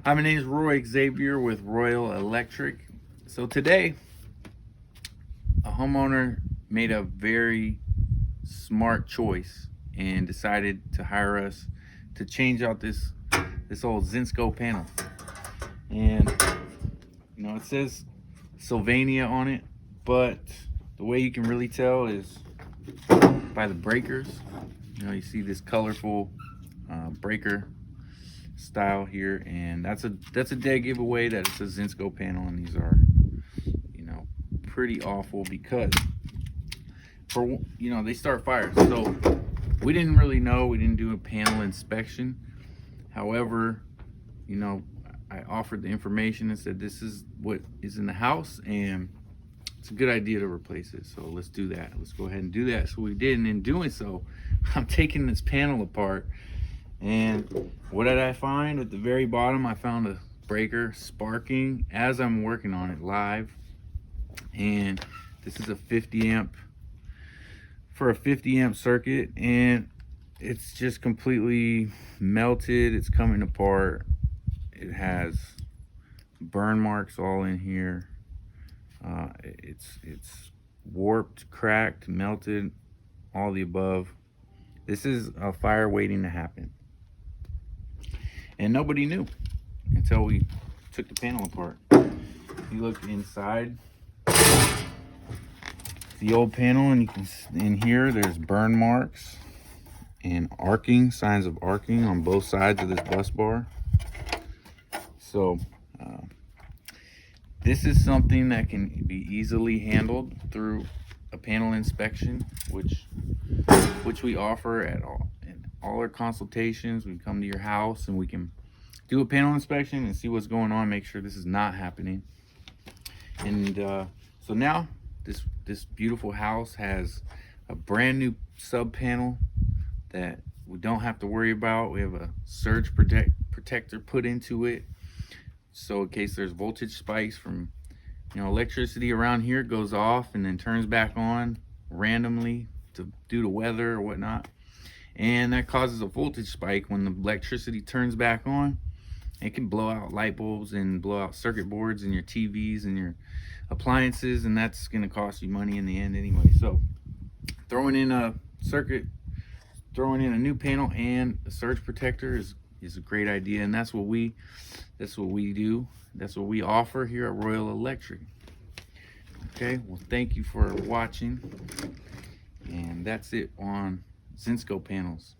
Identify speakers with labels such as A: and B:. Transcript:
A: Hi, my name is Roy Xavier with Royal Electric. So today, a homeowner made a very smart choice and decided to hire us to change out this old Zinsco panel. And it says Sylvania on it, but the way you can really tell is by the breakers. You see this colorful breaker style here, and that's a dead giveaway that it's a Zinsco panel, and these are pretty awful because they start fires. So we didn't really know, we didn't do a panel inspection. However, I offered the information and said this is what is in the house and it's a good idea to replace it, so let's do that. Let's go ahead and do that. So we did, and in doing so, I'm taking this panel apart, and what did I find? At the very bottom, I found a breaker sparking as I'm working on it live. And this is a 50 amp for a 50 amp circuit, and it's just completely melted. It's coming apart. It has burn marks all in here. It's warped, cracked, melted, all the above. This is a fire waiting to happen, and nobody knew until we took the panel apart. You look inside the old panel, and you can, in here there's burn marks and arcing, signs of arcing on both sides of this bus bar. So this is something that can be easily handled through a panel inspection, which we offer in all our consultations. We come to your house and we can do a panel inspection and see what's going on, make sure this is not happening. And so now this beautiful house has a brand new sub panel that we don't have to worry about. We have a surge protector put into it, so in case there's voltage spikes from electricity around here, it goes off and then turns back on randomly due to weather or whatnot, and that causes a voltage spike. When the electricity turns back on, it can blow out light bulbs and blow out circuit boards and your TVs and your appliances, and that's going to cost you money in the end anyway. So throwing in a new panel and a surge protector is a great idea, and that's what we do. That's what we offer here at Royal Electric. Okay, well, thank you for watching, and that's it on Zinsco panels.